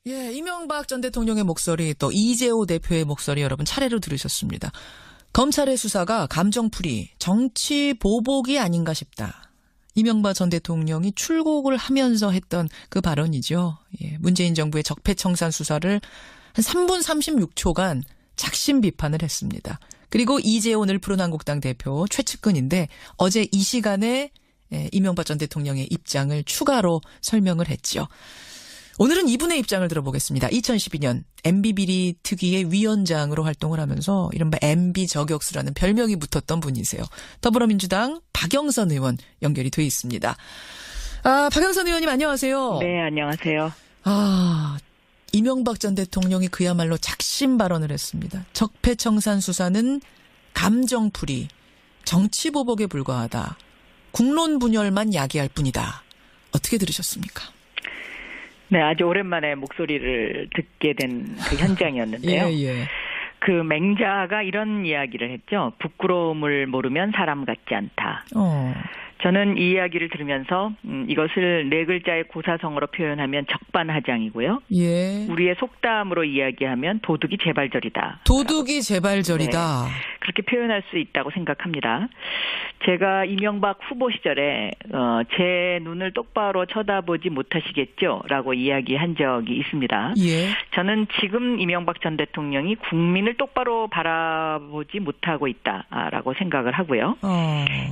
예, 이명박 전 대통령의 목소리 또 이재호 대표의 목소리 여러분 차례로 들으셨습니다. 검찰의 수사가 감정풀이, 정치 보복이 아닌가 싶다. 이명박 전 대통령이 출국을 하면서 했던 그 발언이죠. 예, 문재인 정부의 적폐청산 수사를 한 3분 36초간 작심 비판을 했습니다. 그리고 이재호 늘푸른한국당 대표 최측근인데 어제 이 시간에 이명박 전 대통령의 입장을 추가로 설명을 했죠. 오늘은 이분의 입장을 들어보겠습니다. 2012년 MB비리 특위의 위원장으로 활동을 하면서 이른바 MB 저격수라는 별명이 붙었던 분이세요. 더불어민주당 박영선 의원 연결이 돼 있습니다. 박영선 의원님 안녕하세요. 네, 안녕하세요. 이명박 전 대통령이 그야말로 작심 발언을 했습니다. 적폐청산 수사는 감정풀이, 정치보복에 불과하다. 국론 분열만 야기할 뿐이다. 어떻게 들으셨습니까? 네, 아주 오랜만에 목소리를 듣게 된 그 현장이었는데요. 예. 그 맹자가 이런 이야기를 했죠. 부끄러움을 모르면 사람 같지 않다. 저는 이 이야기를 들으면서 이것을 네 글자의 고사성어로 표현하면 적반하장이고요. 예. 우리의 속담으로 이야기하면 도둑이 재발절이다. 도둑이 재발절이다. 네, 그렇게 표현할 수 있다고 생각합니다. 제가 이명박 후보 시절에 제 눈을 똑바로 쳐다보지 못하시겠죠? 라고 이야기한 적이 있습니다. 예. 저는 지금 이명박 전 대통령이 국민을 똑바로 바라보지 못하고 있다라고 생각을 하고요.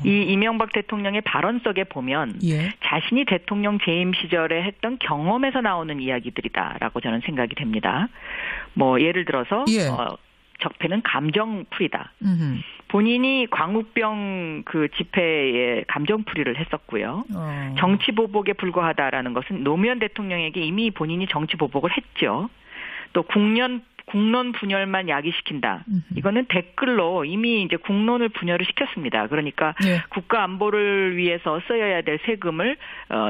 이 이명박 대통령의 발언 속에 보면 예. 자신이 대통령 재임 시절에 했던 경험에서 나오는 이야기들이다라고 저는 생각이 됩니다. 뭐 예를 들어서 예. 적폐는 감정풀이다. 본인이 광우병 그 집회에 감정풀이를 했었고요. 정치보복에 불과하다라는 것은 노무현 대통령에게 이미 본인이 정치보복을 했죠. 또 국론 분열만 야기시킨다. 이거는 댓글로 이미 이제 국론을 분열을 시켰습니다. 그러니까 예. 국가 안보를 위해서 써야 될 세금을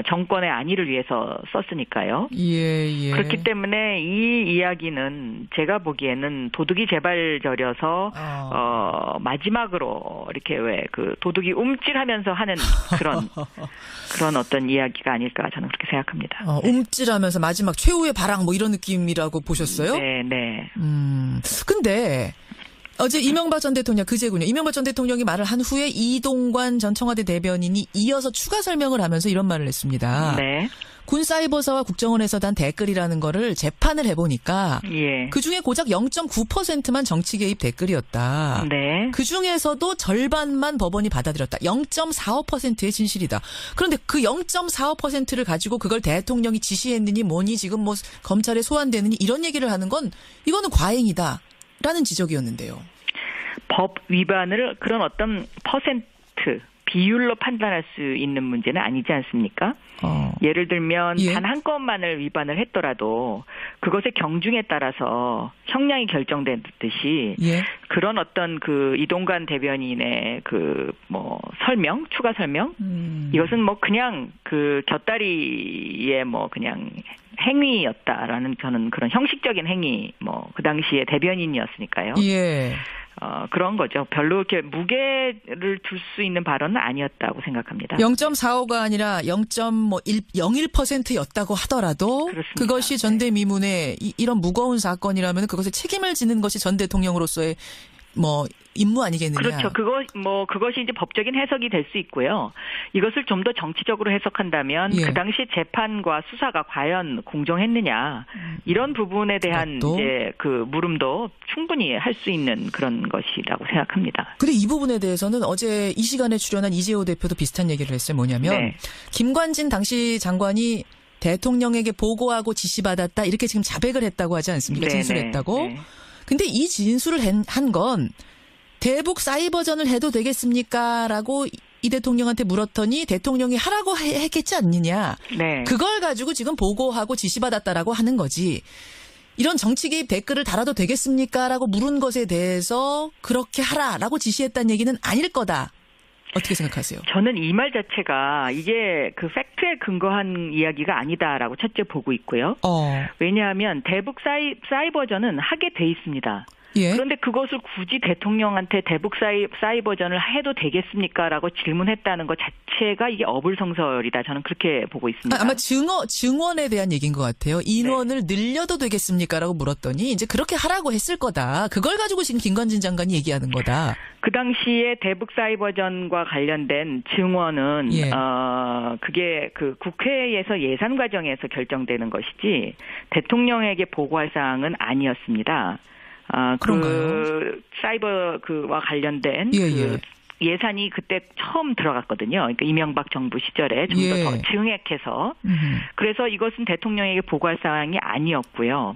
정권의 안위를 위해서 썼으니까요. 예. 그렇기 때문에 이 이야기는 제가 보기에는 도둑이 재발절여서 마지막으로 이렇게 왜 그 도둑이 움찔하면서 하는 그런 어떤 이야기가 아닐까 저는 그렇게 생각합니다. 움찔하면서 마지막 최후의 발악 뭐 이런 느낌이라고 보셨어요? 네. 근데 어제 이명박 전 대통령 그제군요. 이명박 전 대통령이 말을 한 후에 이동관 전 청와대 대변인이 이어서 추가 설명을 하면서 이런 말을 했습니다. 네. 군사이버사와 국정원에서 단 댓글이라는 거를 재판을 해보니까 예. 그중에 고작 0.9%만 정치 개입 댓글이었다. 네. 그중에서도 절반만 법원이 받아들였다. 0.45%의 진실이다. 그런데 그 0.45%를 가지고 그걸 대통령이 지시했느니 뭐니 지금 뭐 검찰에 소환되느니 이런 얘기를 하는 건 이거는 과잉이다. 라는 지적이었는데요. 법 위반을 그런 어떤 퍼센트 비율로 판단할 수 있는 문제는 아니지 않습니까? 예를 들면 예. 단 한 건만을 위반을 했더라도 그것의 경중에 따라서 형량이 결정되듯이 예. 그런 어떤 그 이동관 대변인의 그 뭐 설명, 추가 설명 이것은 뭐 그냥 그 곁다리의 뭐 그냥 행위였다라는 저는 그런 형식적인 행위 뭐 그 당시에 대변인이었으니까요. 예. 그런 거죠. 별로 이렇게 무게를 둘 수 있는 발언은 아니었다고 생각합니다. 0.45가 아니라 0.01%였다고 하더라도 그렇습니다. 그것이 전대미문의 이런 무거운 사건이라면 그것에 책임을 지는 것이 전 대통령으로서의 뭐 임무 아니겠느냐. 그렇죠. 그것이 이제 법적인 해석이 될 수 있고요. 이것을 좀 더 정치적으로 해석한다면 예. 그 당시 재판과 수사가 과연 공정했느냐 이런 부분에 대한 그것도? 이제 그 물음도 충분히 할 수 있는 그런 것이라고 생각합니다. 근데 이 부분에 대해서는 어제 이 시간에 출연한 이재호 대표도 비슷한 얘기를 했어요. 뭐냐면 네. 김관진 당시 장관이 대통령에게 보고하고 지시받았다 이렇게 지금 자백을 했다고 하지 않습니까? 네, 진술했다고. 네. 근데 이 진술을 한 건 대북 사이버전을 해도 되겠습니까? 라고 이 대통령한테 물었더니 대통령이 하라고 했겠지 않느냐. 네. 그걸 가지고 지금 보고하고 지시받았다라고 하는 거지. 이런 정치 개입 댓글을 달아도 되겠습니까? 라고 물은 것에 대해서 그렇게 하라라고 지시했다는 얘기는 아닐 거다. 어떻게 생각하세요? 저는 이 말 자체가 이게 그 팩트에 근거한 이야기가 아니다라고 첫째 보고 있고요. 왜냐하면 대북 사이버전은 하게 돼 있습니다. 예. 그런데 그것을 굳이 대통령한테 대북 사이버전을 해도 되겠습니까?라고 질문했다는 것 자체가 이게 어불성설이다. 저는 그렇게 보고 있습니다. 아마 증원에 대한 얘기인 것 같아요. 인원을 늘려도 되겠습니까?라고 물었더니 이제 그렇게 하라고 했을 거다. 그걸 가지고 지금 김관진 장관이 얘기하는 거다. 그 당시에 대북 사이버전과 관련된 증언은 예. 그게 그 국회에서 예산 과정에서 결정되는 것이지 대통령에게 보고할 사항은 아니었습니다. 그런가요? 그 사이버 그와 관련된 예, 그 예. 예산이 그때 처음 들어갔거든요. 그러니까 이명박 정부 시절에 좀 예. 더 증액해서 그래서 이것은 대통령에게 보고할 사항이 아니었고요.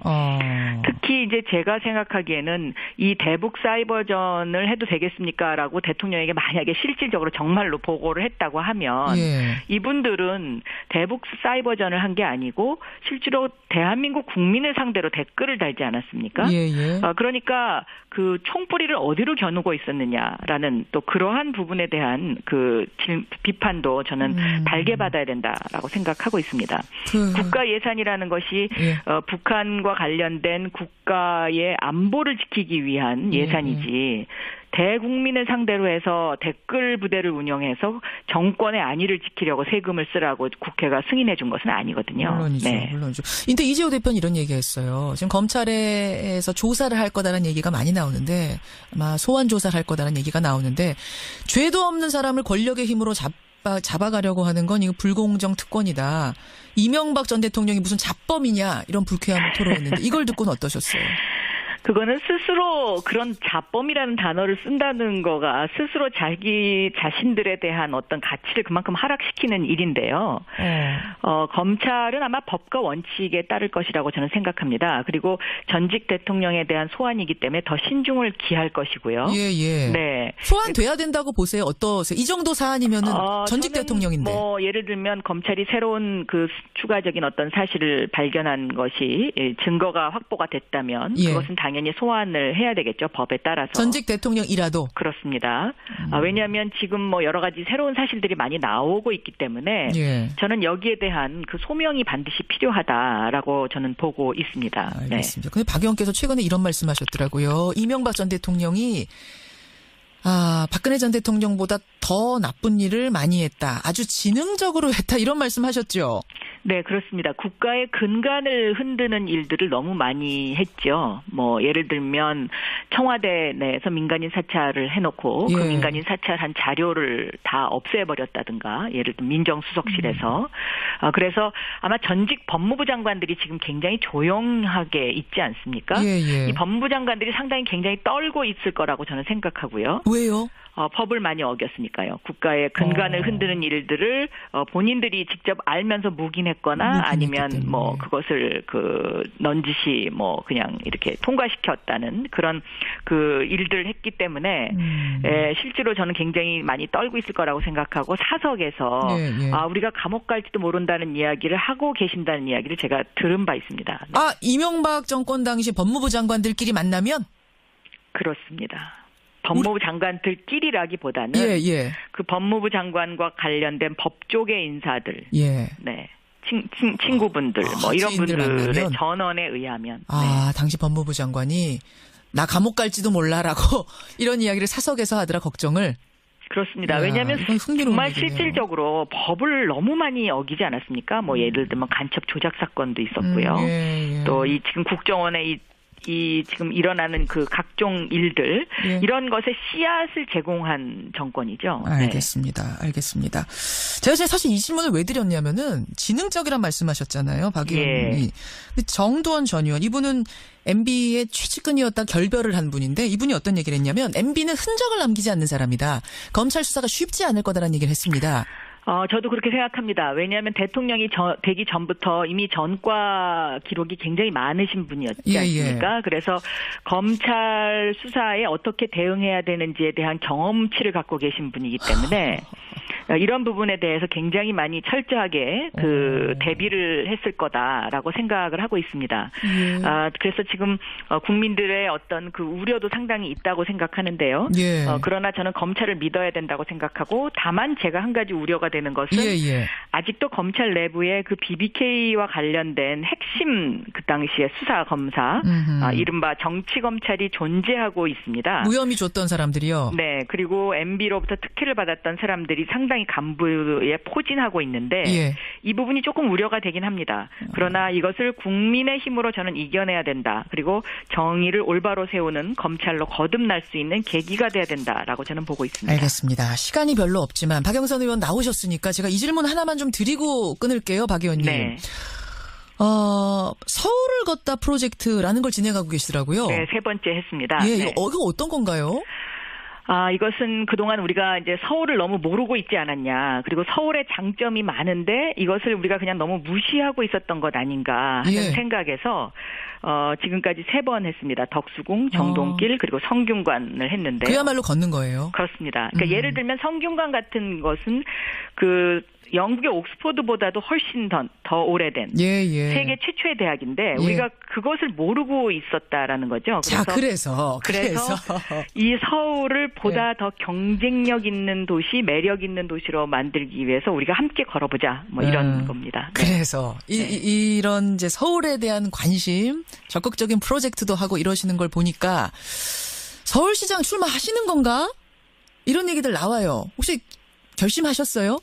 특히 이제 제가 생각하기에는 이 대북 사이버전을 해도 되겠습니까라고 대통령에게 만약에 실질적으로 정말로 보고를 했다고 하면 예. 이분들은 대북 사이버전을 한 게 아니고 실제로 대한민국 국민을 상대로 댓글을 달지 않았습니까? 예, 예. 그러니까 그 총뿌리를 어디로 겨누고 있었느냐라는 또 그러한 부분에 대한 그 비판도 저는 달게 받아야 된다라고 생각하고 있습니다. 국가 예산이라는 것이 예. 북한과 관련된 국가의 안보를 지키기 위한 예산이지 대국민을 상대로 해서 댓글 부대를 운영해서 정권의 안위를 지키려고 세금을 쓰라고 국회가 승인해 준 것은 아니거든요. 물론이죠. 네. 물론이죠. 근데 이재호 대표는 이런 얘기했어요. 지금 검찰에서 조사를 할 거다라는 얘기가 많이 나오는데 아마 소환 조사를 할 거다라는 얘기가 나오는데 죄도 없는 사람을 권력의 힘으로 잡아가려고 하는 건 이거 불공정 특권이다. 이명박 전 대통령이 무슨 잡범이냐 이런 불쾌함을 토로했는데 이걸 듣고는 어떠셨어요? 그거는 스스로 그런 자범이라는 단어를 쓴다는 거가 스스로 자기 자신들에 대한 어떤 가치를 그만큼 하락시키는 일인데요. 검찰은 아마 법과 원칙에 따를 것이라고 저는 생각합니다. 그리고 전직 대통령에 대한 소환이기 때문에 더 신중을 기할 것이고요. 예, 예. 네. 소환돼야 된다고 보세요. 어떠세요? 이 정도 사안이면은 전직 대통령인데. 뭐 예를 들면 검찰이 새로운 그 추가적인 어떤 사실을 발견한 것이 증거가 확보가 됐다면 예. 그것은 당연히 소환을 해야 되겠죠. 법에 따라서. 전직 대통령이라도. 그렇습니다. 왜냐하면 지금 뭐 여러 가지 새로운 사실들이 많이 나오고 있기 때문에 예. 저는 여기에 대한 그 소명이 반드시 필요하다라고 저는 보고 있습니다. 알겠습니다. 근데 박 의원께서 최근에 이런 말씀하셨더라고요. 이명박 전 대통령이 박근혜 전 대통령보다 더 나쁜 일을 많이 했다. 아주 지능적으로 했다. 이런 말씀하셨죠. 네, 그렇습니다. 국가의 근간을 흔드는 일들을 너무 많이 했죠. 뭐 예를 들면 청와대 내에서 민간인 사찰을 해놓고 예. 그 민간인 사찰한 자료를 다 없애버렸다든가 예를 들면 민정수석실에서 그래서 아마 전직 법무부 장관들이 지금 굉장히 조용하게 있지 않습니까? 예, 예. 이 법무부 장관들이 상당히 굉장히 떨고 있을 거라고 저는 생각하고요. 왜요? 법을 많이 어겼으니까요. 국가의 근간을 흔드는 일들을 본인들이 직접 알면서 묵인했거나 아니면 때문에. 뭐 그것을 그 넌지시 뭐 그냥 이렇게 통과시켰다는 그런 그 일들을 했기 때문에 실제로 저는 굉장히 많이 떨고 있을 거라고 생각하고 사석에서 예, 예. 우리가 감옥 갈지도 모른다는 이야기를 하고 계신다는 이야기를 제가 들은 바 있습니다. 네. 이명박 정권 당시 법무부 장관들끼리 만나면? 그렇습니다. 법무부 장관들끼리라기보다는 예. 그 법무부 장관과 관련된 법조계 인사들, 예. 네, 친구분들, 뭐 이런 지인들 분들의 만나면? 전원에 의하면, 당시 법무부 장관이 나 감옥 갈지도 몰라라고 이런 이야기를 사석에서 하더라 걱정을. 그렇습니다. 야, 왜냐하면 이건 흥미로운 정말 얘기네요. 실질적으로 법을 너무 많이 어기지 않았습니까? 뭐 예를 들면 간첩 조작 사건도 있었고요. 예. 또 이 지금 국정원의 이 지금 일어나는 그 각종 일들 예. 이런 것에 씨앗을 제공한 정권이죠. 알겠습니다. 알겠습니다. 제가 사실 이 질문을 왜 드렸냐면은 지능적이란 말씀하셨잖아요. 박 의원이. 예. 정두원 전 의원 이분은 MB의 최측근이었다 결별을 한 분인데 이분이 어떤 얘기를 했냐면 MB는 흔적을 남기지 않는 사람이다. 검찰 수사가 쉽지 않을 거다라는 얘기를 했습니다. 저도 그렇게 생각합니다. 왜냐하면 대통령이 되기 전부터 이미 전과 기록이 굉장히 많으신 분이었지 않습니까? 그래서 검찰 수사에 어떻게 대응해야 되는지에 대한 경험치를 갖고 계신 분이기 때문에 이런 부분에 대해서 굉장히 많이 철저하게 대비를 했을 거다라고 생각을 하고 있습니다. 그래서 지금 국민들의 어떤 그 우려도 상당히 있다고 생각하는데요. 그러나 저는 검찰을 믿어야 된다고 생각하고 다만 제가 한 가지 우려가 되는 것은 아직도 검찰 내부에 그 BBK와 관련된 핵심 그 당시에 수사 검사, 이른바 정치 검찰이 존재하고 있습니다. 무혐의 줬던 사람들이요. 네, 그리고 MB로부터 특혜를 받았던 사람들이 상당히 간부에 포진하고 있는데 예. 이 부분이 조금 우려가 되긴 합니다. 그러나 이것을 국민의 힘으로 저는 이겨내야 된다. 그리고 정의를 올바로 세우는 검찰로 거듭날 수 있는 계기가 돼야 된다라고 저는 보고 있습니다. 알겠습니다. 시간이 별로 없지만 박영선 의원 나오셨으니까 제가 이 질문 하나만 좀 드리고 끊을게요, 박 의원님. 네. 서울을 걷다 프로젝트라는 걸 진행하고 계시더라고요. 네, 세 번째 했습니다. 예, 네. 이거 어떤 건가요? 이것은 그동안 우리가 이제 서울을 너무 모르고 있지 않았냐. 그리고 서울의 장점이 많은데 이것을 우리가 그냥 너무 무시하고 있었던 것 아닌가 하는 예. 생각에서 지금까지 3번 했습니다. 덕수궁, 정동길, 그리고 성균관을 했는데. 그야말로 걷는 거예요. 그렇습니다. 그러니까 예를 들면 성균관 같은 것은 그 영국의 옥스퍼드보다도 훨씬 더 오래된 예. 세계 최초의 대학인데 예. 우리가 그것을 모르고 있었다라는 거죠. 자, 그래서 이 서울을 보다 더 경쟁력 있는 도시, 매력 있는 도시로 만들기 위해서 우리가 함께 걸어보자. 뭐 이런 겁니다. 네. 그래서 이런 이제 서울에 대한 관심, 적극적인 프로젝트도 하고 이러시는 걸 보니까 서울시장 출마하시는 건가? 이런 얘기들 나와요. 혹시 결심하셨어요?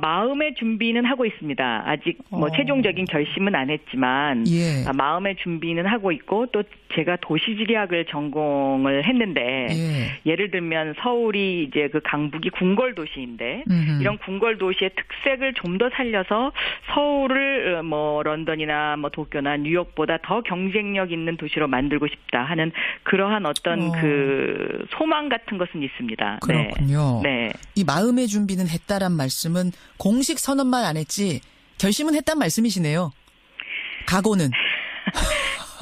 마음의 준비는 하고 있습니다. 아직 뭐 최종적인 결심은 안 했지만 예. 마음의 준비는 하고 있고 또 제가 도시지리학을 전공을 했는데 예를 들면 서울이 이제 그 강북이 궁궐 도시인데 이런 궁궐 도시의 특색을 좀 더 살려서 서울을 뭐 런던이나 뭐 도쿄나 뉴욕보다 더 경쟁력 있는 도시로 만들고 싶다 하는 그러한 어떤 그 소망 같은 것은 있습니다. 그렇군요. 네. 이 마음의 준비는 했다란 말씀은 공식 선언만 안 했지 결심은 했단 말씀이시네요. 각오는.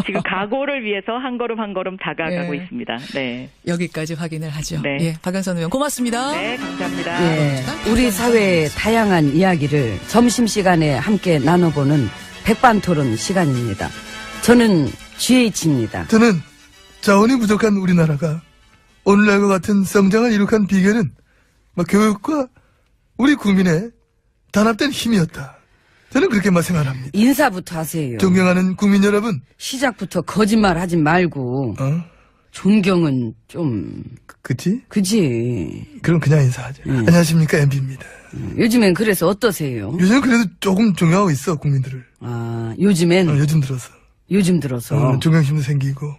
지금 각오를 위해서 한 걸음 한 걸음 다가가고 있습니다. 네. 여기까지 확인을 하죠. 네. 예, 박영선 의원 고맙습니다. 네, 감사합니다. 예, 우리 사회의 다양한 이야기를 점심시간에 함께 나눠보는 백반토론 시간입니다. 저는 GH입니다. 저는 자원이 부족한 우리나라가 오늘날과 같은 성장을 이룩한 비결은 교육과 우리 국민의 단합된 힘이었다. 저는 그렇게만 생각합니다. 인사부터 하세요. 존경하는 국민 여러분. 시작부터 거짓말 하지 말고 존경은 좀 그치? 그지. 그럼 그냥 인사하자. 안녕하십니까, MB입니다. 요즘엔 그래서 어떠세요? 요즘 그래도 조금 존경하고 있어, 국민들을. 요즘엔 요즘 들어서 존경심도 생기고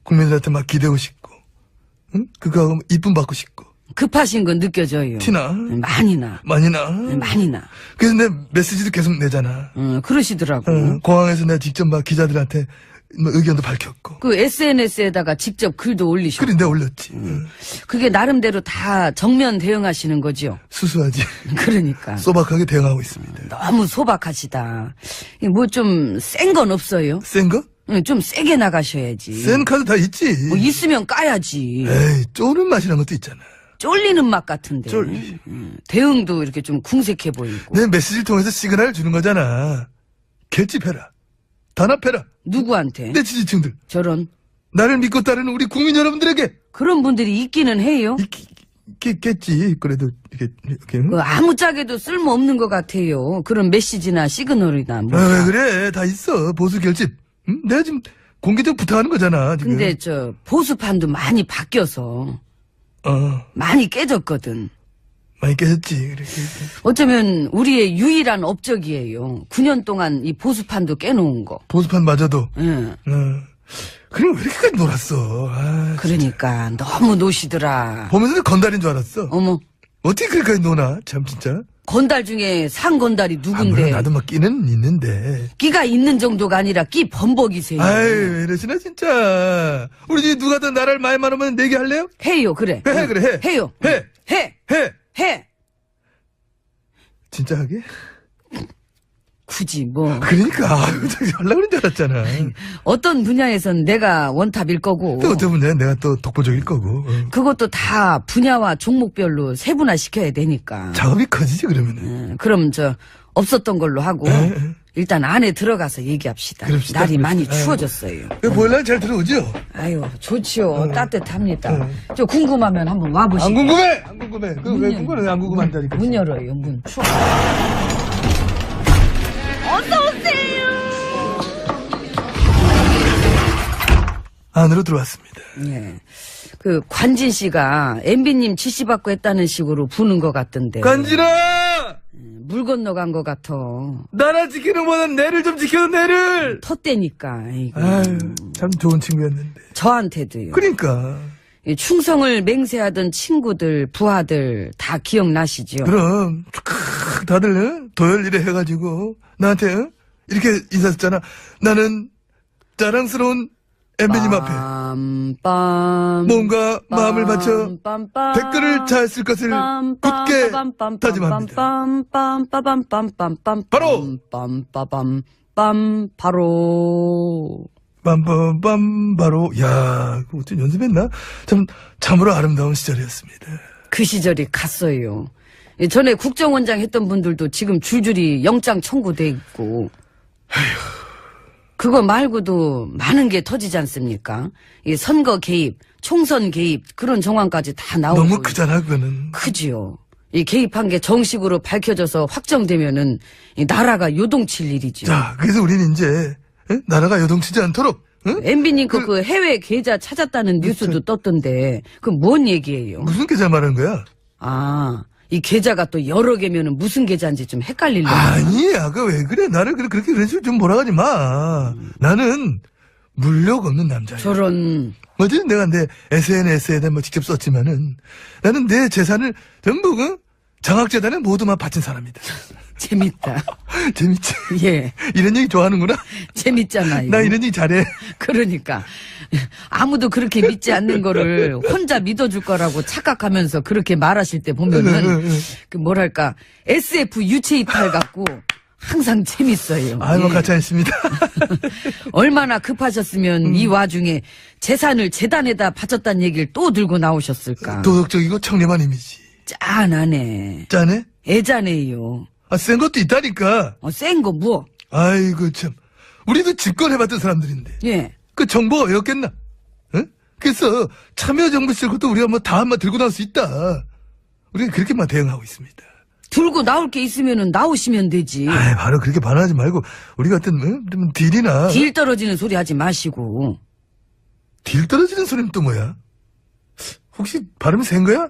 국민들한테 막 기대고 싶고 그거하고 이쁨 받고 싶고 급하신 건 느껴져요. 티나? 많이 나. 그래서 내 메시지도 계속 내잖아. 그러시더라고. 공항에서 내가 직접 막 기자들한테 의견도 밝혔고. 그 SNS에다가 직접 글도 올리셨고. 그래, 내가 올렸지. 그게 나름대로 다 정면 대응하시는 거죠? 수수하지. 그러니까. 소박하게 대응하고 있습니다. 너무 소박하시다. 뭐 좀 센 건 없어요? 센 거? 좀 세게 나가셔야지. 센 카드 다 있지. 뭐 있으면 까야지. 에이, 쪼는 맛이란 것도 있잖아. 쫄리는 맛 같은데. 대응도 이렇게 좀 궁색해 보이고. 내 메시지를 통해서 시그널을 주는 거잖아. 결집해라. 단합해라. 누구한테? 내 지지층들. 저런. 나를 믿고 따르는 우리 국민 여러분들에게. 그런 분들이 있기는 해요. 있겠지. 그래도 이렇게. 아무짝에도 쓸모없는 것 같아요. 그런 메시지나 시그널이나 뭐. 왜 그래. 다 있어. 보수 결집. 응? 내가 지금 공개적 부탁하는 거잖아. 지금. 근데 보수판도 많이 바뀌어서. 많이 깨졌거든. 많이 깨졌지. 그래. 어쩌면 우리의 유일한 업적이에요. 9년 동안 이 보수판도 깨놓은 거. 보수판마저도. 응. 그럼 왜 이렇게까지 놀았어. 그러니까 너무 노시더라. 보면서 건달인 줄 알았어. 어머. 어떻게 그렇게까지 노나? 참 진짜. 건달 중에 상건달이 누군데. 물론 나도 막 끼는 있는데. 끼가 있는 정도가 아니라 끼 범벅이세요. 아이, 왜 이러시나 진짜. 우리 집에 누가 더 나라를 많이 말하면 내기할래요? 해요, 그래. 해. 해요. 해. 진짜 하게? 굳이 뭐. 그러니까 하려고 그런 줄 알았잖아. 어떤 분야에선 내가 원탑일 거고. 또 어떤 분야는 내가 또 독보적일 거고. 그것도 다 분야와 종목별로 세분화 시켜야 되니까. 작업이 커지지 그러면은. 그럼 없었던 걸로 하고 일단 안에 들어가서 얘기합시다. 그럽시다, 날이 많이 그럽시다. 추워졌어요. 보일러 잘 들어오죠? 아유 좋지요. 따뜻합니다. 저 궁금하면 한번 와보시죠. 안 궁금해! 안 궁금해. 그 왜 궁금해? 안 궁금한다니까. 문 열어요. 문 추워. 안으로 들어왔습니다. 예. 그 관진 씨가 MB님 지시받고 했다는 식으로 부는 것 같던데. 관진아! 물 건너간 것 같아. 나라 지키는 거는 내를 좀 지켜, 내를! 텄대니까. 아이고. 아유, 참 좋은 친구였는데. 저한테도요. 그러니까. 이 충성을 맹세하던 친구들, 부하들 다 기억나시죠? 그럼, 다들, 도열 일에 해가지고, 나한테, 이렇게 인사했잖아. 나는 자랑스러운 엠비님 앞에 빰빰. 뭔가 마음을 바쳐 빰빰. 댓글을 잘 쓸 것을 굳게 다짐합니다. 빰빰빰빰빰빰빰빰빰빰. 바로! 빰빰빰빰. 바로. 빰빰빰, 바로, 야, 그거 좀 연습했나? 참으로 아름다운 시절이었습니다. 그 시절이 갔어요. 전에 국정원장 했던 분들도 지금 줄줄이 영장 청구돼 있고. 그거 말고도 많은 게 터지지 않습니까? 이 선거 개입, 총선 개입 그런 정황까지 다 나오고. 너무 크잖아, 그거는. 크지요. 이 개입한 게 정식으로 밝혀져서 확정되면은 이 나라가 요동칠 일이죠. 자, 그래서 우리는 이제, 나라가 요동치지 않도록, MB님 그 해외 계좌 찾았다는 뉴스도 떴던데 그 뭔 얘기예요? 무슨 계좌 말하는 거야? 아, 이 계좌가 또 여러 개면은 무슨 계좌인지 좀 헷갈리려고. 아니야, 그 왜 그래? 나를 그렇게 그런 식으로 좀 몰아가지 마. 나는 물욕 없는 남자야. 저런. 뭐지? 내가 내 SNS에 뭐 직접 썼지만은 나는 내 재산을 전부 장학재단에 모두만 바친 사람이다. 재밌다. 재밌지? 예. 이런 얘기 좋아하는구나? 재밌잖아요. 나 이런 얘기 잘해. 그러니까. 아무도 그렇게 믿지 않는 거를 혼자 믿어줄 거라고 착각하면서 그렇게 말하실 때 보면은 그 뭐랄까 SF 유체 이탈 같고 항상 재밌어요. 아이고, 예. 가짜있습니다. 얼마나 급하셨으면 이 와중에 재산을 재단에다 바쳤다는 얘기를 또 들고 나오셨을까. 도덕적이고 청렴한 이미지. 짠하네. 짠해? 애자네요. 아, 센 것도 있다니까. 센 거 뭐? 아이고, 참. 우리도 집권해봤던 사람들인데. 예. 그 정보가 어였겠나? 응? 그래서 참여정부 시절 것도 우리가 뭐 다 한번 들고 나올 수 있다. 우리가 그렇게만 대응하고 있습니다. 들고 나올 게 있으면은 나오시면 되지. 아이, 바로 그렇게 반응하지 말고 우리 같은 좀 딜이나 딜 떨어지는 소리 하지 마시고. 딜 떨어지는 소리는 또 뭐야? 혹시 발음이 센 거야?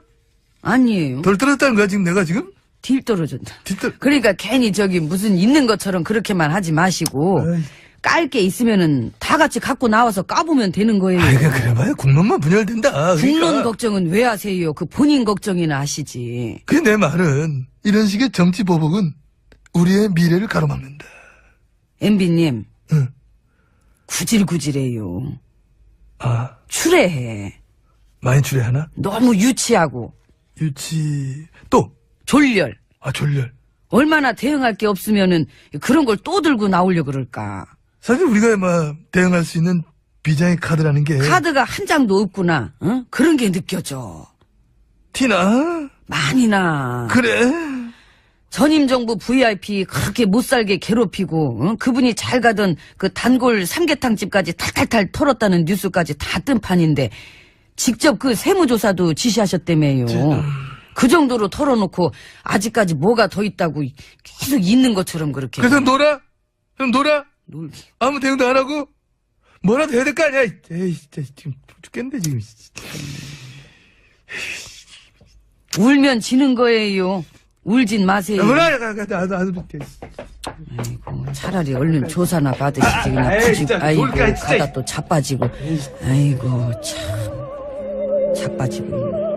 아니에요. 덜 떨어졌다는 거야 지금 내가 지금? 딜 떨어진다. 딜 떨... 그러니까 괜히 저기 무슨 있는 것처럼 그렇게만 하지 마시고 아이. 깔 게 있으면은 다 같이 갖고 나와서 까보면 되는 거예요. 아이, 그래봐야 국론만 분열된다. 국론 그러니까. 걱정은 왜 하세요? 그 본인 걱정이나 하시지. 그 내 말은 이런 식의 정치 보복은 우리의 미래를 가로막는다. MB님 응. 구질구질해요. 아, 추레해. 많이 추레하나? 너무 유치하고 유치 또. 졸렬. 아, 졸렬. 얼마나 대응할 게 없으면은 그런 걸 또 들고 나오려 그럴까. 사실 우리가 막 대응할 수 있는 비장의 카드라는 게 카드가 한 장도 없구나. 응? 그런 게 느껴져. 티나? 많이 나. 그래? 전임 정부 VIP 그렇게 못 살게 괴롭히고 응? 그분이 잘 가던 그 단골 삼계탕집까지 탈탈탈 털었다는 뉴스까지 다 뜬 판인데 직접 그 세무조사도 지시하셨다며요. 그 정도로 털어놓고 아직까지 뭐가 더 있다고 계속 있는 것처럼 그렇게. 그래서 놀아? 그럼 놀아? 놀기. 아무 대응도 안 하고? 뭐라도 해야 될 거 아니야? 에이, 진짜 지금 죽겠는데 지금. 울면 지는 거예요. 울진 마세요. 뭐라? 아이고, 차라리 얼른 조사나 받으시지. 그냥 에이, 굳이, 진짜, 아이고, 놀까, 진짜. 가다 또 자빠지고. 아이고, 참. 자빠지고.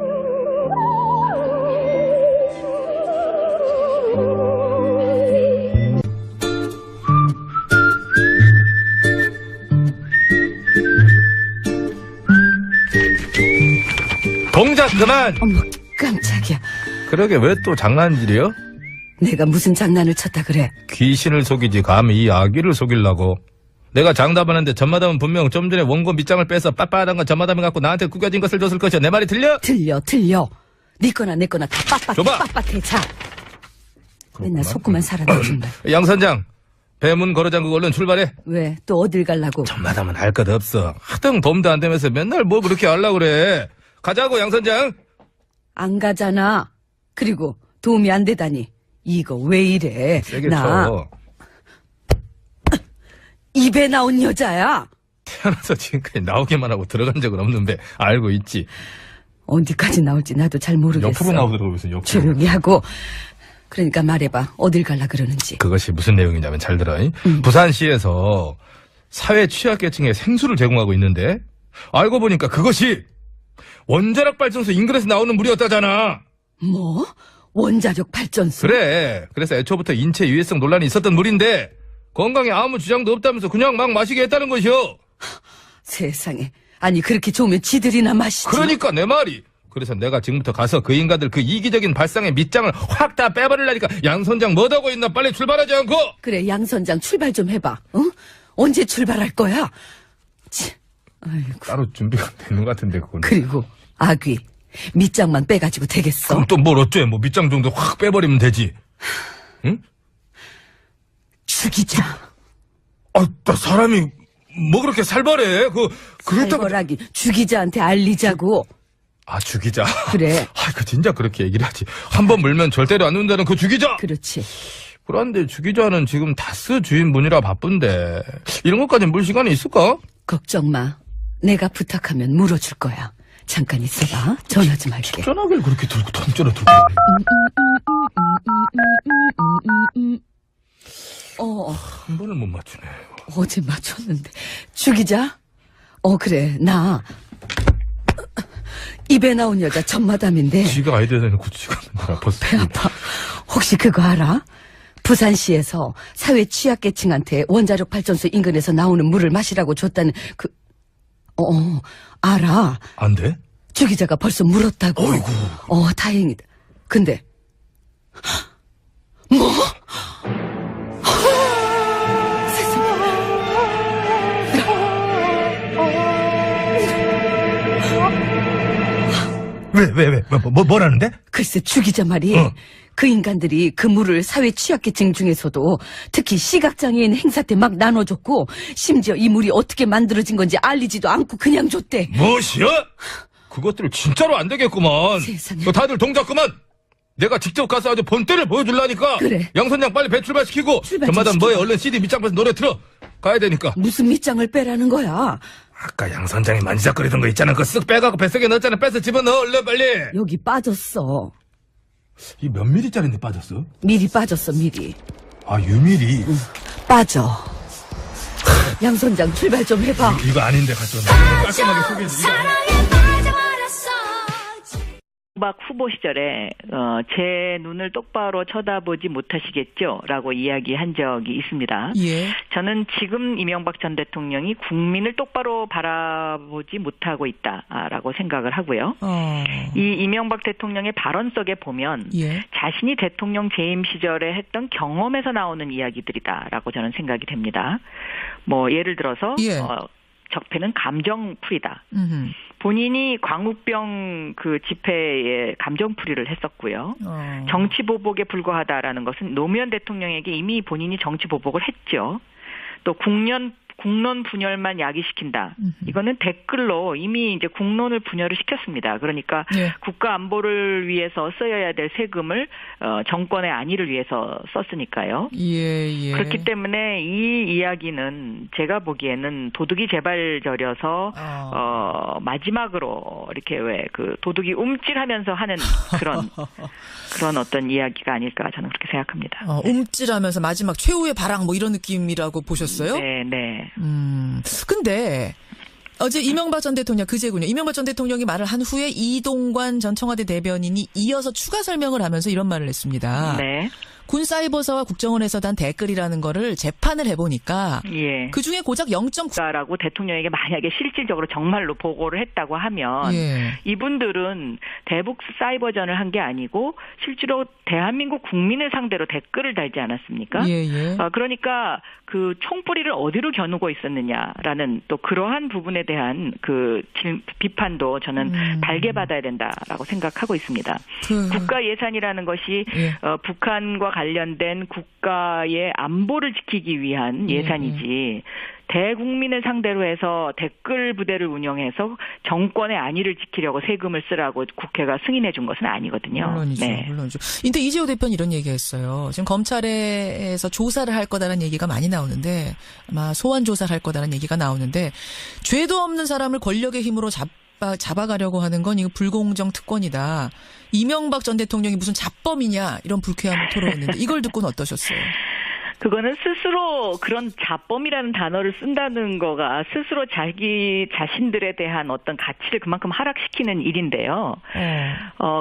동작 그만! 어머, 깜짝이야. 그러게 왜 또 장난질이요? 내가 무슨 장난을 쳤다 그래. 귀신을 속이지 감히 이 아기를 속이려고. 내가 장담하는데 전마담은 분명 좀 전에 원고 밑장을 빼서 빳빳한 건 전마담이 갖고 나한테 구겨진 것을 줬을 것이야. 내 말이 틀려? 틀려. 네 거나 내 거나 다 빳빳해. 줘봐. 빳빳해. 자. 맨날 속구만 살아도 정말. 양 선장, 배문 걸어 잠그고 얼른 출발해. 왜? 또 어딜 갈라고? 전마담은 알 것 없어. 하등 도움도 안 되면서 맨날 뭐 그렇게 하려고 그래. 가자고, 양 선장. 안 가잖아. 그리고 도움이 안 되다니. 이거 왜 이래? 세게 나 쳐. 입에 나온 여자야. 태어나서 지금까지 나오기만 하고 들어간 적은 없는데 알고 있지. 어디까지 나올지 나도 잘 모르겠어. 옆으로 나오더라고, 그래서 옆으로. 조용히 하고. 그러니까 말해봐. 어딜 갈라 그러는지. 그것이 무슨 내용이냐면 잘 들어. 부산시에서 사회 취약계층에 생수를 제공하고 있는데 알고 보니까 그것이 원자력 발전소 인근에서 나오는 물이었다잖아. 뭐? 원자력 발전소? 그래. 그래서 애초부터 인체 유해성 논란이 있었던 물인데 건강에 아무 주장도 없다면서 그냥 막 마시게 했다는 것이요. 세상에. 아니 그렇게 좋으면 지들이나 마시지. 그러니까 내 말이. 그래서 내가 지금부터 가서 그 인간들 그 이기적인 발상의 밑장을 확 다 빼버리려니까 양 선장 뭐하고 있나 빨리 출발하지 않고. 그래 양 선장 출발 좀 해봐. 응? 언제 출발할 거야? 치. 아이고. 따로 준비가 되는 것 같은데 그거는. 그리고 아귀 밑장만 빼가지고 되겠어? 그럼 또 뭘 어째? 뭐 밑장 정도 확 빼버리면 되지. 응? 죽이자. 나 사람이 뭐 그렇게 살벌해? 그렇다고. 살벌하기 죽이자한테 알리자고. 죽이자. 그래. 그 진짜 그렇게 얘기를 하지. 한 번 물면 절대로 안 눈다는 그 죽이자. 그렇지. 그런데 죽이자는 지금 다스 주인분이라 바쁜데 이런 것까지 물 시간이 있을까? 걱정 마. 내가 부탁하면 물어줄 거야. 잠깐 있어봐. 전화 좀 할게. 전화기를 그렇게 들고 던져라 들고. 한 번을 못 맞추네. 어제 맞췄는데. 죽이자? 그래. 나 입에 나온 여자 전마담인데 지가 아이디어 내놓고 지가 벌써 배 아파. 혹시 그거 알아? 부산시에서 사회 취약계층한테 원자력 발전소 인근에서 나오는 물을 마시라고 줬다는 알아. 안 돼? 주기자가 벌써 물었다고. 어이구. 다행이다. 근데 뭐? 왜? 뭐라는데? 글쎄 주기자 말이 그 인간들이 그 물을 사회 취약계층 중에서도 특히 시각장애인 행사 때 막 나눠줬고 심지어 이 물이 어떻게 만들어진 건지 알리지도 않고 그냥 줬대. 무엇이야? 그것들 진짜로 안 되겠구만. 세상에. 다들 동작 그만. 내가 직접 가서 아주 본때를 보여주려니까. 그래. 양 선장 빨리 배 출발시키고. 출발 좀 전마담 시켜. 뭐해 얼른 CD 밑장 빼서 노래 틀어. 가야 되니까. 무슨 밑장을 빼라는 거야? 아까 양 선장이 만지작거리던 거 있잖아. 그거 쓱 빼갖고 뱃속에 넣었잖아. 빼서 집어넣어 얼른 빨리. 여기 빠졌어. 이 몇 미리짜리인데 빠졌어? 미리 빠졌어 미리. 유미리. 빠져. 양 선장 출발 좀 해봐. 이거 아닌데 가져왔네. 깔끔하게 소개해줘. 이거 아니야. 박 후보 시절에 제 눈을 똑바로 쳐다보지 못하시겠죠라고 이야기한 적이 있습니다. 예. 저는 지금 이명박 전 대통령이 국민을 똑바로 바라보지 못하고 있다라고 생각을 하고요. 이 이명박 대통령의 발언 속에 보면 예. 자신이 대통령 재임 시절에 했던 경험에서 나오는 이야기들이다라고 저는 생각이 됩니다. 뭐 예를 들어서 예. 적폐는 감정풀이다. 음흠. 본인이 광우병 그 집회에 감정풀이를 했었고요. 정치보복에 불과하다라는 것은 노무현 대통령에게 이미 본인이 정치보복을 했죠. 또 국론 분열만 야기시킨다. 이거는 댓글로 이미 이제 국론을 분열을 시켰습니다. 그러니까 예. 국가 안보를 위해서 써야 될 세금을 정권의 안위를 위해서 썼으니까요. 예. 그렇기 때문에 이 이야기는 제가 보기에는 도둑이 제발 저려서 마지막으로 이렇게 왜 그 도둑이 움찔하면서 하는 그런 어떤 이야기가 아닐까 저는 그렇게 생각합니다. 움찔하면서 마지막 최후의 발악 뭐 이런 느낌이라고 보셨어요? 네. 근데 어제 이명박 전 대통령 그제군요. 이명박 전 대통령이 말을 한 후에 이동관 전 청와대 대변인이 이어서 추가 설명을 하면서 이런 말을 했습니다. 네. 군사이버사와 국정원에서 단 댓글이라는 거를 재판을 해보니까 예. 그중에 고작 0.9라고 대통령에게 만약에 실질적으로 정말로 보고를 했다고 하면 예. 이분들은 대북 사이버전을 한 게 아니고 실제로 대한민국 국민을 상대로 댓글을 달지 않았습니까? 예. 그러니까 그 총뿌리를 어디로 겨누고 있었느냐라는 또 그러한 부분에 대한 그 비판도 저는 달게 받아야 된다라고 생각하고 있습니다. 국가 예산이라는 것이 예. 북한과 관련된 국가의 안보를 지키기 위한 예산이지 대국민을 상대로 해서 댓글 부대를 운영해서 정권의 안위를 지키려고 세금을 쓰라고 국회가 승인해 준 것은 아니거든요. 물론이죠. 네. 물론이죠. 근데 이재호 대표는 이런 얘기했어요. 지금 검찰에서 조사를 할 거다라는 얘기가 많이 나오는데 아마 소환 조사를 할 거다라는 얘기가 나오는데 죄도 없는 사람을 권력의 힘으로 잡아가려고 하는 건 이거 불공정 특권이다. 이명박 전 대통령이 무슨 잡범이냐 이런 불쾌함을 토로했는데 이걸 듣고는 어떠셨어요? 그거는 스스로 그런 자범이라는 단어를 쓴다는 거가 스스로 자기 자신들에 대한 어떤 가치를 그만큼 하락시키는 일인데요.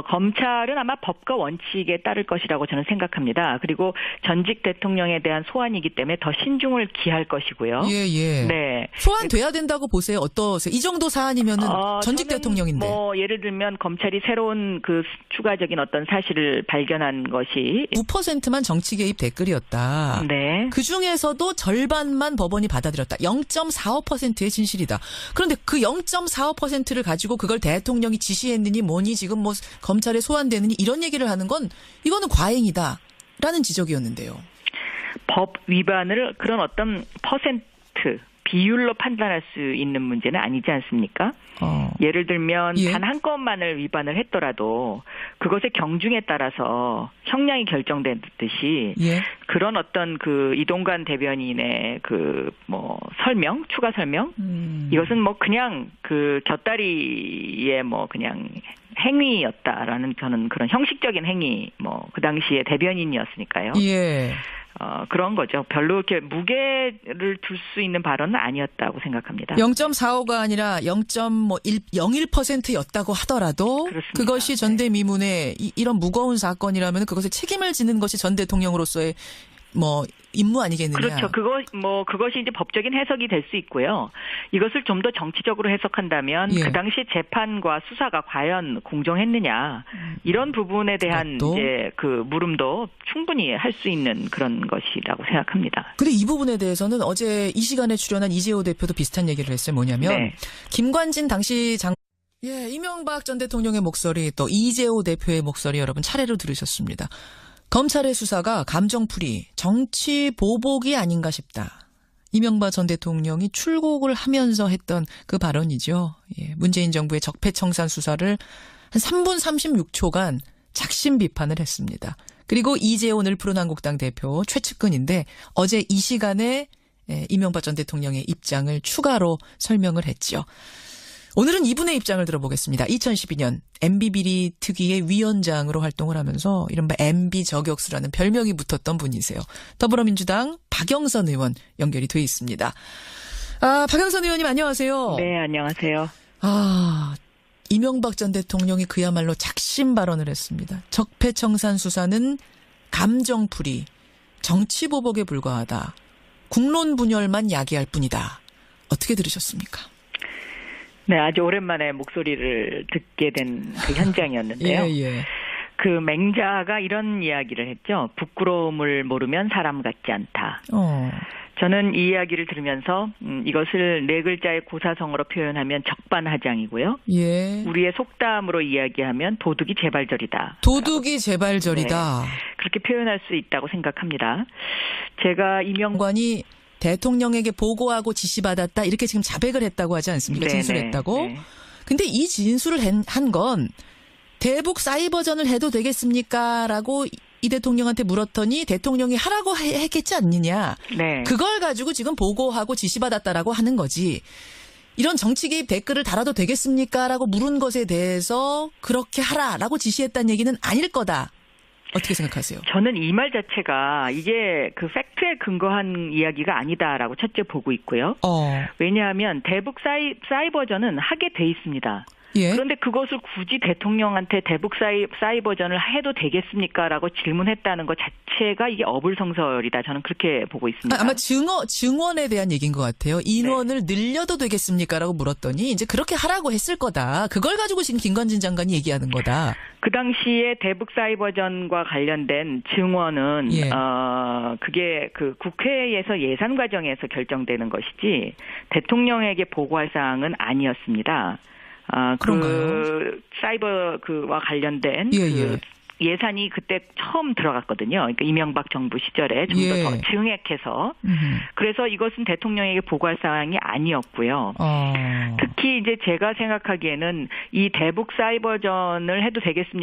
검찰은 아마 법과 원칙에 따를 것이라고 저는 생각합니다. 그리고 전직 대통령에 대한 소환이기 때문에 더 신중을 기할 것이고요. 예. 네. 소환돼야 된다고 보세요. 어떠세요? 이 정도 사안이면은 전직 대통령인데. 뭐 예를 들면 검찰이 새로운 그 추가적인 어떤 사실을 발견한 것이 9%만 정치 개입 댓글이었다. 네. 그 중에서도 절반만 법원이 받아들였다. 0.45%의 진실이다. 그런데 그 0.45%를 가지고 그걸 대통령이 지시했느니 뭐니 지금 뭐 검찰에 소환되느니 이런 얘기를 하는 건 이거는 과잉이다라는 지적이었는데요. 법 위반을 그런 어떤 퍼센트 비율로 판단할 수 있는 문제는 아니지 않습니까? 예를 들면 단 한 건만을 위반을 했더라도 그것의 경중에 따라서 형량이 결정되듯이 그런 어떤 그 이동관 대변인의 그 뭐 설명, 추가 설명 이것은 뭐 그냥 그 곁다리의 뭐 그냥 행위였다라는 저는 그런 형식적인 행위 뭐 그 당시에 대변인이었으니까요. 그런 거죠. 별로 이렇게 무게를 둘 수 있는 발언은 아니었다고 생각합니다. 0.45가 아니라 0.01%였다고 하더라도 그렇습니다. 그것이 전대미문의 이런 무거운 사건이라면 그것에 책임을 지는 것이 전 대통령으로서의 뭐 임무 아니겠느냐. 그렇죠. 그것이 이제 법적인 해석이 될 수 있고요. 이것을 좀 더 정치적으로 해석한다면 그 당시 재판과 수사가 과연 공정했느냐 이런 부분에 대한 이제 그 물음도 충분히 할 수 있는 그런 것이라고 생각합니다. 근데 이 부분에 대해서는 어제 이 시간에 출연한 이재호 대표도 비슷한 얘기를 했어요. 뭐냐면 김관진 당시 이명박 전 대통령의 목소리 또 이재호 대표의 목소리 여러분 차례로 들으셨습니다. 검찰의 수사가 감정풀이, 정치 보복이 아닌가 싶다. 이명박 전 대통령이 출국을 하면서 했던 그 발언이죠. 문재인 정부의 적폐청산 수사를 한 3분 36초간 작심 비판을 했습니다. 그리고 이재호 늘푸른한국당 대표 최측근인데 어제 이 시간에 이명박 전 대통령의 입장을 추가로 설명을 했죠. 오늘은 이분의 입장을 들어보겠습니다. 2012년 MB비리 특위의 위원장으로 활동을 하면서 이른바 MB 저격수라는 별명이 붙었던 분이세요. 더불어민주당 박영선 의원 연결이 돼 있습니다. 박영선 의원님 안녕하세요. 네, 안녕하세요. 이명박 전 대통령이 그야말로 작심 발언을 했습니다. 적폐청산 수사는 감정풀이, 정치보복에 불과하다. 국론 분열만 야기할 뿐이다. 어떻게 들으셨습니까? 네, 아주 오랜만에 목소리를 듣게 된 그 현장이었는데요. 그 맹자가 이런 이야기를 했죠. 부끄러움을 모르면 사람 같지 않다. 저는 이 이야기를 들으면서 이것을 네 글자의 고사성어로 표현하면 적반하장이고요. 우리의 속담으로 이야기하면 도둑이 재발절이다. 도둑이 재발절이다. 네, 그렇게 표현할 수 있다고 생각합니다. 제가 이명관이 대통령에게 보고하고 지시받았다 이렇게 지금 자백을 했다고 하지 않습니까? 진술했다고. 근데 이 진술을 한 건 대북 사이버전을 해도 되겠습니까? 라고 이 대통령한테 물었더니 대통령이 하라고 했겠지 않느냐. 그걸 가지고 지금 보고하고 지시받았다라고 하는 거지. 이런 정치 개입 댓글을 달아도 되겠습니까? 라고 물은 것에 대해서 그렇게 하라라고 지시했다는 얘기는 아닐 거다. 어떻게 생각하세요? 저는 이 말 자체가 이게 그 팩트에 근거한 이야기가 아니다라고 첫째 보고 있고요. 왜냐하면 대북 사이버전은 하게 돼 있습니다. 그런데 그것을 굳이 대통령한테 대북 사이버전을 해도 되겠습니까? 라고 질문했다는 것 자체가 이게 어불성설이다. 저는 그렇게 보고 있습니다. 아마 증언에 대한 얘기인 것 같아요. 인원을 늘려도 되겠습니까? 라고 물었더니 이제 그렇게 하라고 했을 거다. 그걸 가지고 지금 김관진 장관이 얘기하는 거다. 그 당시에 대북 사이버전과 관련된 증언은 그게 그 국회에서 예산 과정에서 결정되는 것이지 대통령에게 보고할 사항은 아니었습니다. 그런가요? 그 사이버 그와 관련된 예산이 그때 처음 들어갔거든요. 그러니까 이명박 정부 시절에 좀 더 예. 증액해서. 그래서 이것은 대통령에게 보고할 사항이 아니었고요. 특히 이제 제가 생각하기에는 이 대북 사이버전을 해도 되겠습니까?